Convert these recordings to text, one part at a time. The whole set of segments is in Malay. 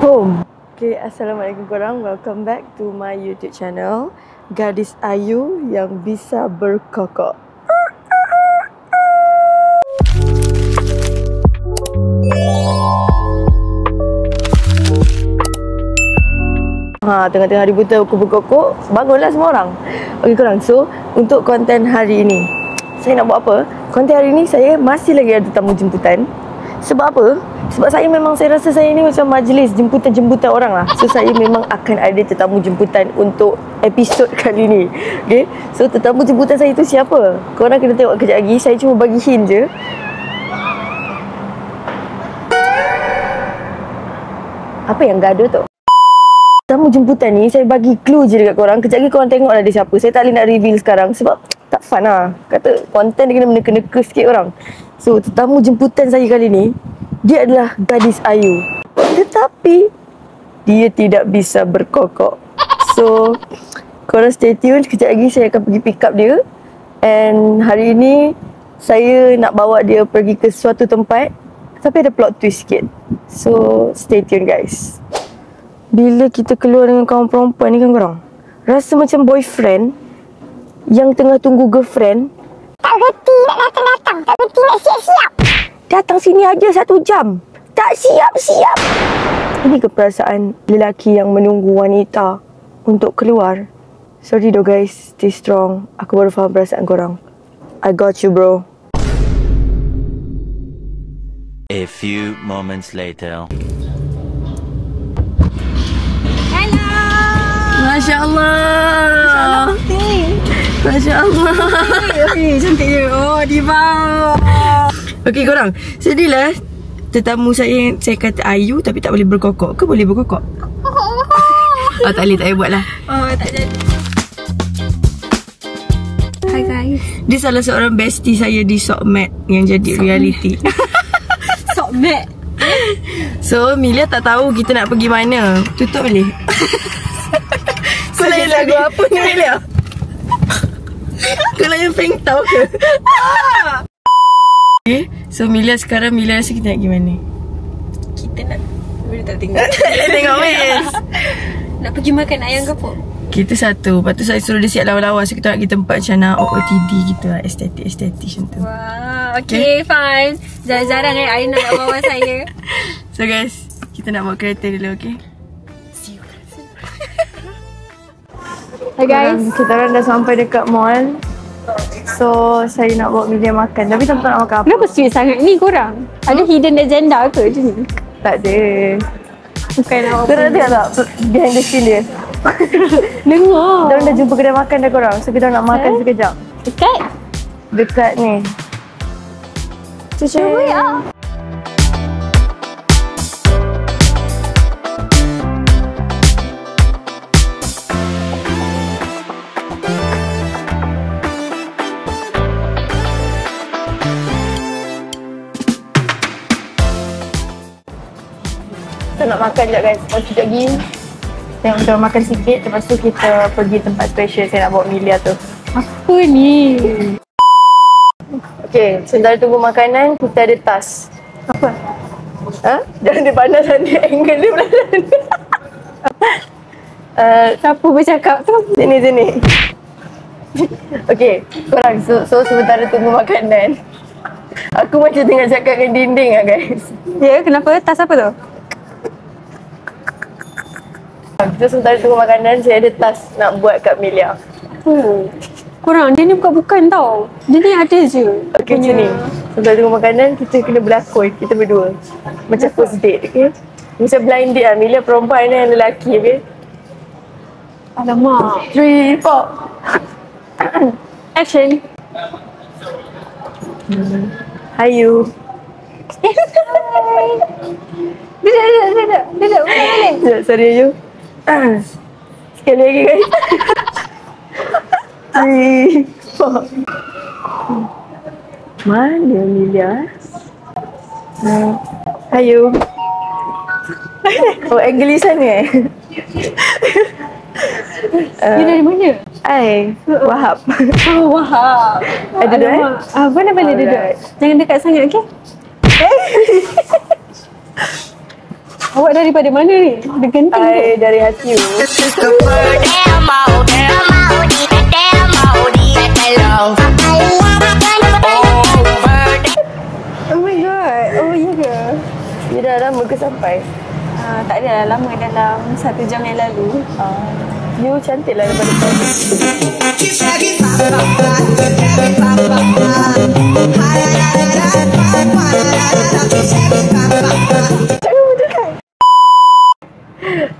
Home. Okay, Assalamualaikum korang. Welcome back to my YouTube channel, Gadis Ayu yang bisa berkokok. Tengah-tengah hari buta aku berkokok, bangunlah semua orang. Okay korang, so untuk konten hari ini, saya nak buat apa? Konten hari ini saya masih lagi ada tamu jemputan. Sebab apa? Sebab saya rasa saya ni macam majlis jemputan-jemputan orang lah. So saya memang akan ada tetamu jemputan untuk episod kali ni. Okay, so tetamu jemputan saya tu siapa? Korang kena tengok kejap lagi. Saya cuma bagi hint je. Apa yang gaduh tu? Tetamu jemputan ni saya bagi clue je dekat korang. Kejap lagi korang tengok lah dia siapa. Saya tak boleh nak reveal sekarang sebab tak fun lah. Kata konten dia kena neka-neka sikit orang. So tetamu jemputan saya kali ni, dia adalah Gadis Ayu, tetapi dia tidak bisa berkokok. So korang stay tune. Sekejap lagi saya akan pergi pick up dia. And hari ini saya nak bawa dia pergi ke suatu tempat, tapi ada plot twist sikit. So stay tune guys. Bila kita keluar dengan kawan perempuan ni kan korang, rasa macam boyfriend yang tengah tunggu girlfriend. Tak reti nak datang-datang, tak reti nak siap-siap. Datang sini aja 1 jam, tak siap-siap. Ini keperasaan lelaki yang menunggu wanita untuk keluar. Sorry doh guys, stay strong. Aku baru faham perasaan korang. I got you bro. A few moments later. Hello. Masya Allah. Masya Allah. Cantiknya. Oh, diva. Okey korang, sedilah tetamu saya kata Ayu tapi tak boleh berkokok. Ke boleh berkokok? Oh tak boleh, tak boleh buat lah. Oh, tak jadi. Hi guys. Dia salah seorang bestie saya di Sokmed yang jadi reality. Sokmed. So Milia tak tahu kita nak pergi mana. Tutup boleh? Kau layan lagu apa ni Milia? Kau layan Feng Tao ke? Okay, so Milia sekarang rasa kita nak pergi mana? Kita nak boleh tak tengok. Tengok wes. Nak pergi makan ayam kapur. Kita satu. Lepas tu saya suruh dia siap lawa-lawa. So kita nak pergi tempat macam nak OOTD gitu lah. Estetik macam tu. Wah, okay, fine. Jarang-jarang ayah nak bawa saya. So guys, kita nak bawa kereta dulu, okay? See you. Hi guys. Kita orang dah sampai dekat mall. So saya nak bawa Milia makan. Tapi tak nak makan apa. Kenapa sweet sangat ni korang? Ada hidden agenda ke macam ni? Tak ada. Bukan apa. Korang tengok tak behind the scene dia? Dengar. Kita orang dah jumpa kedai makan dah korang. So kita nak makan sekejap. Dekat? Dekat ni. Cuci. Ya. Kita nak makan sekejap guys. Lepas tu sekejap lagi tengok kita orang makan sikit. Lepas tu kita pergi tempat special. Saya nak bawa Milia tu. Apa ni? Okay, sementara tunggu makanan, kita ada tas. Apa? Ha? Jangan dia pandang sana. Angle dia belah sana. Siapa bercakap tu? Sini. Okay, korang. So sementara tunggu makanan, aku macam tengah cakap dengan dinding lah guys. Ya, kenapa? Tas apa tu? Kita sementara tunggu makanan, saya ada tas nak buat kat Milia. Korang, dia ni bukan tau. Dia ni ada je. Okay, macam ni. Sementara tunggu makanan, kita kena berlakon. Kita berdua. Macam first date, okay? Macam blind date lah. Milia perempuan dan lelaki, okay? Alamak. 3, 4. Action. Hayu. Duduk. Boleh. Sorry Ayu. Sekali lagi guys. 3, 4. Mana Milia? Hayu. Oh, angle sana Dia dari mana? Hai, Wahab. Oh, Wahab. Ada duduk Mana duduk? Jangan dekat sangat, okey? Awak daripada mana ni? Dia genting tu. I dari hati you. Oh my god. Oh ya ke? You dah lama ke sampai? Tak ada lah, lama dalam 1 jam yang lalu. You cantik lah daripada tadi.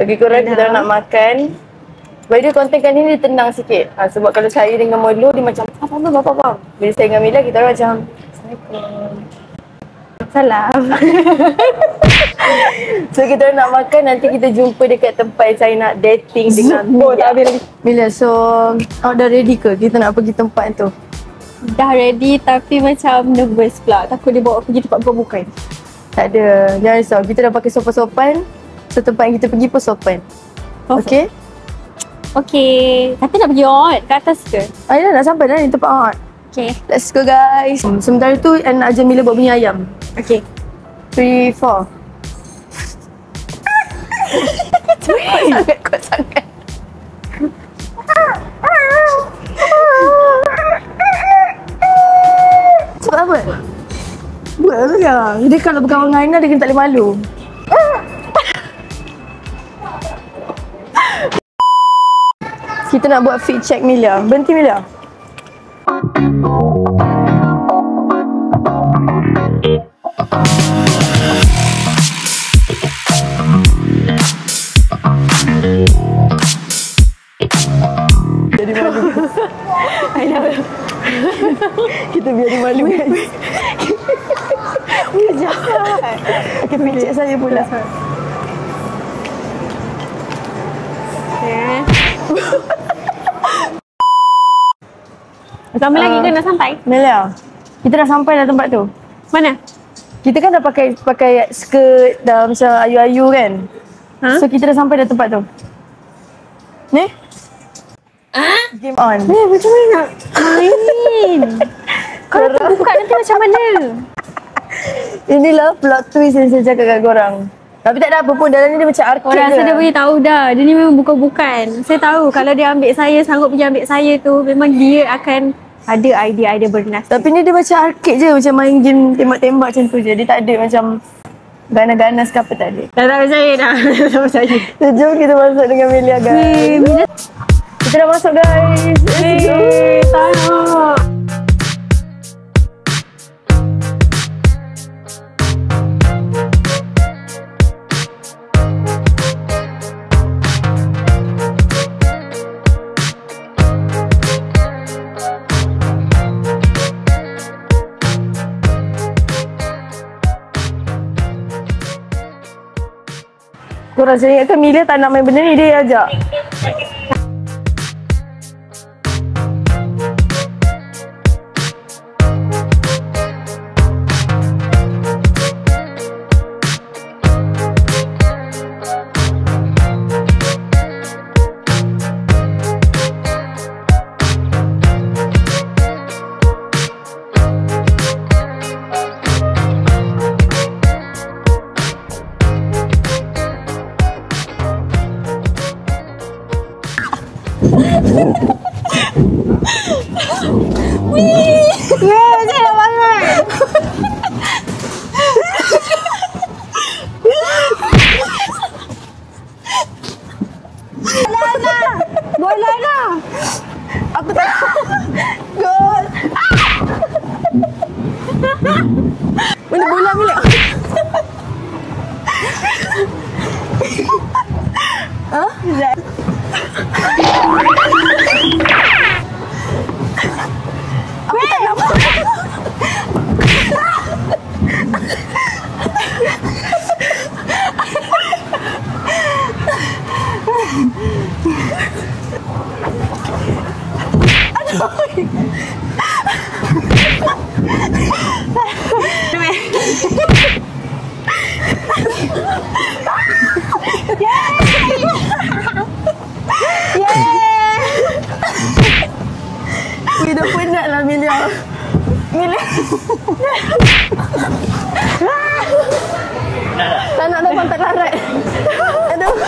Okay, korang kita nak makan. By the way, konten kali ni dia tenang sikit. Sebab kalau saya dengan Molo, dia macam apa. Bila saya dengan Mila, kita orang macam Assalamualaikum. Salam. So kita nak makan, nanti kita jumpa dekat tempat yang saya nak dating dengan Tak habis lagi. Mila. So, awak dah ready ke? Kita nak pergi tempat tu. Dah ready tapi macam nervous pula. Takut dia bawa pergi tempat bukan. Tak ada, jangan risau. Kita dah pakai sopan-sopan. So tempat yang kita pergi pun sopan. Okay? Okay. Tapi nak pergi out ke atas ke? Dah nak sampai dah ni tempat hot. Okay. Let's go guys. Sementara tu nak ajar Mila buat bunyi ayam. Okay. 3, 4. Kuat sangat. Sebab apa? Buat apa ya? Dia kalau berkawan dengan Aina, dia kena tak boleh malu. Kita nak buat fit check Mila. Berhenti Mila. Jadi malu. Kita biar dia malu guys. Jahat. Okay, fit check saya pula. Okay. Lama lagi ke nak sampai? Mila, kita dah sampai dah tempat tu. Mana? Kita kan dah pakai skirt dah macam ayu-ayu kan. So kita dah sampai dah tempat tu. Ni? Game on. Macam mana nak main? Kalau terbuka nanti macam mana? Inilah plot twist yang saya cakap kat korang. Tapi tak ada apa pun, dalam ni dia macam arcade Orang je. saya dah beritahu dah. Dia ni memang bukan-bukan. Saya tahu kalau dia ambil saya, sanggup pergi ambil saya tu, memang dia akan ada idea-idea bernas. Tapi ni dia macam arcade je, macam main game tembak-tembak macam tu je. Dia tak ada macam ganas-ganas ke apa, tak ada. Tak percaya dah. Tak percaya. So, jom kita masuk dengan Melia guys. Kita dah masuk guys. Let's go. Tak. Korang saya ingatkan Mila tak nak main benda ni, dia ajak. Saya dah bangun. Bola lah. Aku tak gol. Mana bola Mila? Aku tak nampak.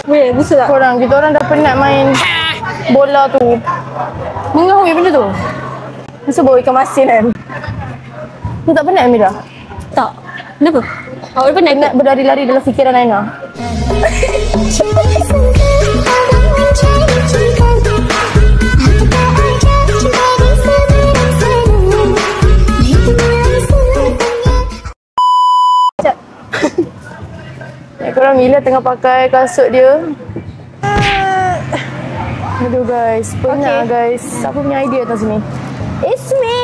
Weh, busuk tak? Kita orang dah penat main bola tu. Mengah benda tu. Masa bawa ikan masin kan. Kau tak penat Amira? Tak. Kenapa? Awak dah penat? Penat berlari-lari dalam fikiran Aina. Korang Mila tengah pakai kasut dia. Aduh guys, penat guys. Siapa punya idea atas sini? It's me.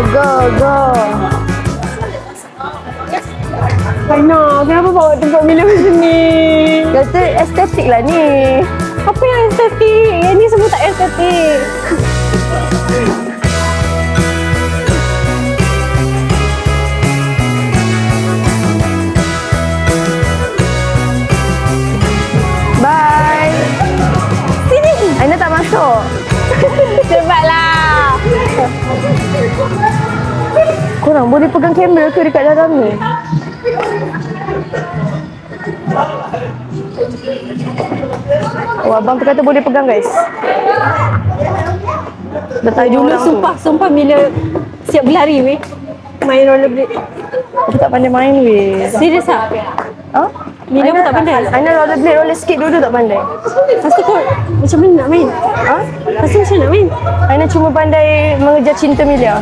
Go. Aina, kenapa bawa tempat Mila macam ni? Kata estetik lah ni. Apa yang estetik? Yang ni semua tak estetik. Bye. Sini. Aina tak masuk. Cepatlah. Korang boleh pegang kamera ke dekat dalam ni? Oh, abang tu kata boleh pegang guys. Betul Dulu sumpah Mila siap berlari weh. Main rollerblade. Aku tak pandai main weh. Serius tak? Ha? Mila pun tak pandai? Aina rollerblade, roller skate dulu tak pandai. Lepas tu kau macam mana nak main? Ha? Lepas tu macam mana nak main? Aina cuma pandai mengejar cinta Mila.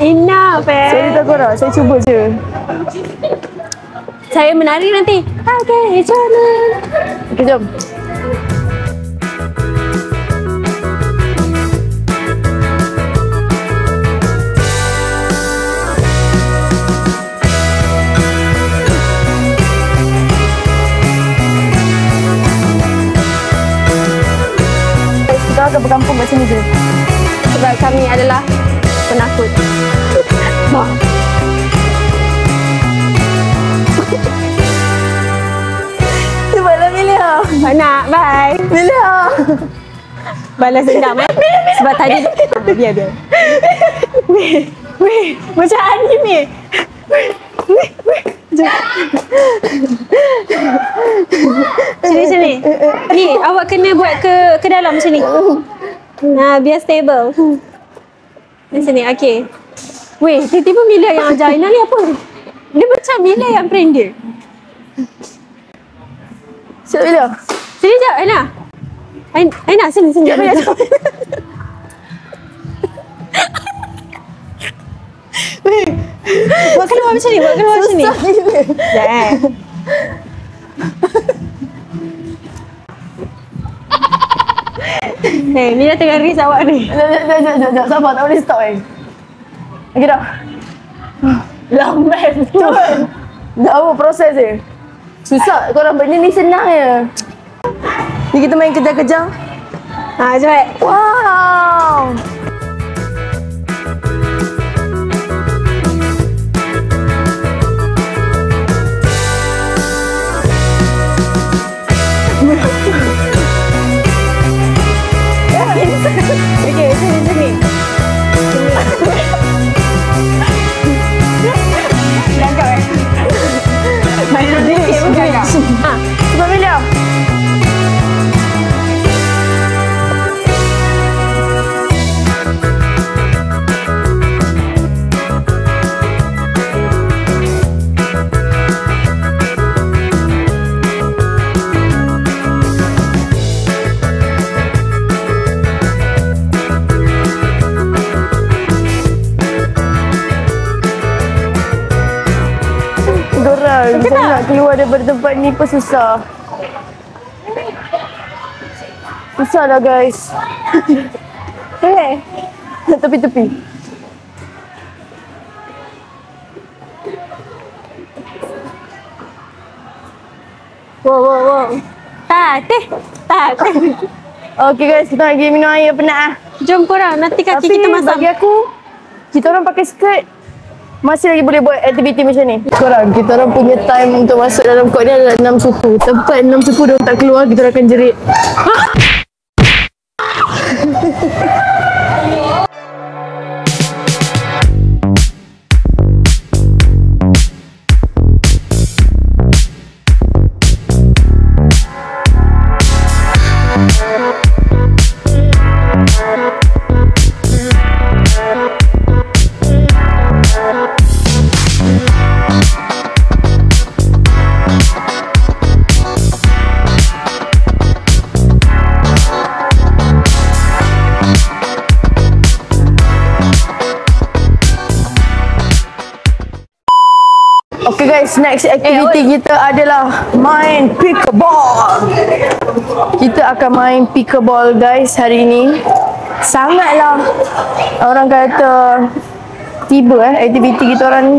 Enough Saya tak korang, saya cuba je. Saya menari nanti. Okay, jalan. Okay, jom. Kita akan berkampung kat sini je. Sebab kami adalah penakut. Mak. Cepatlah Milia. Tak nak, bye. Milia. Balas dendam Sebab tadi biar. Weh, macam anime. Macam ni. Ni, awak kena buat ke dalam macam ni. Biar stable. Macam ni, okey. Weh, tiba-tiba Mila yang ajar Aina ni apa? Dia macam Mila yang train dia. Siap Milia. Sini jap, Aina. Aina, sini. Jap. Weh, buat keluar macam ni, Susah gila. Sekejap Mila tengah risau awak ni. Sekejap. Sabar, tak boleh stop Okay dah. Lambat betul. Jauh proses dia. Susah, korang benda ni senang je. Ni kita main kejar-kejar. Cepat. Wow. Okey, sini. Langkau main sedikit pun gagak. Cepat Milia. keluar daripada tempat ni pun susah. Susah lah guys. Tepi-tepi. Wow. Tak. Okay guys, kita lagi minum air penat lah. Jom korang, nanti kaki Tapi kita masam. bagi aku, kita orang pakai skirt masih lagi boleh buat aktiviti macam ni. Korang, kita orang punya time untuk masuk dalam kot ni adalah 6 suku. Tempat 6 suku dia tak keluar, kita orang akan jerit. Okay guys, next activity kita adalah main pickleball. Kita akan main pickleball guys hari ini. Sangatlah orang kata tiba aktiviti kita orang ni.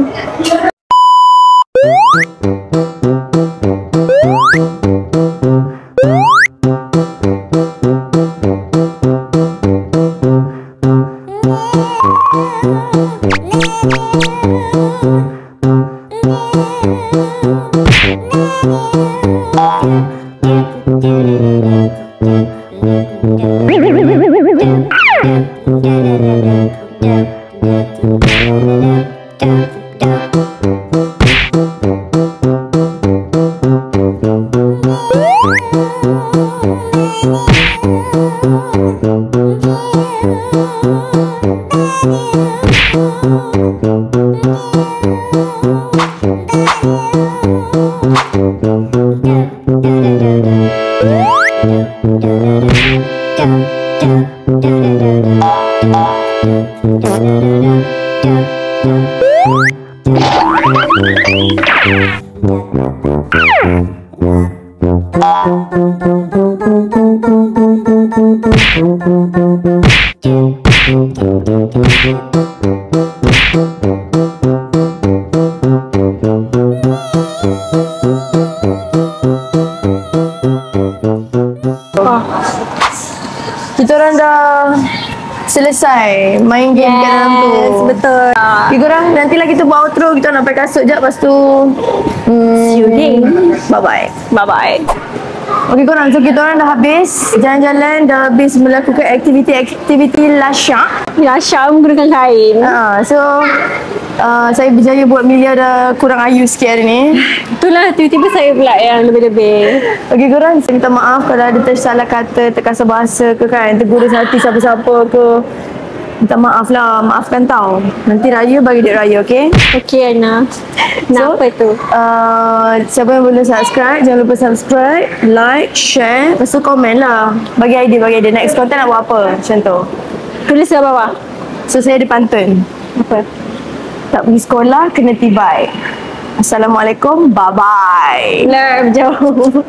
Kita orang dah selesai main game kat dalam tu. Betul. Okay korang, nantilah kita buat outro. Kita nak pakai kasut sekejap. Lepas tu See you again. Bye-bye. Okay korang, so kita orang dah habis jalan-jalan, dah habis melakukan aktiviti lasyak. Syam menggunakan kain. Saya berjaya buat Milia dah kurang ayu sikit hari ni. Itulah tiba-tiba saya pula yang lebih-lebih. Okay korang, saya minta maaf kalau ada tersalah kata, terkasar bahasa ke kan, tergurus hati siapa-siapa ke. Minta maaf lah, maafkan tau. Nanti raya bagi duit raya, okay? Okay Ana. Nak apa tu? Siapa yang belum subscribe, jangan lupa subscribe, like, share, lepas tu komen lah. Bagi idea. Next content nak buat apa, macam tu. Tulis kat bawah. So saya ada pantun. Apa? Tak pergi sekolah, kena tibai. Assalamualaikum, bye-bye. Jauh.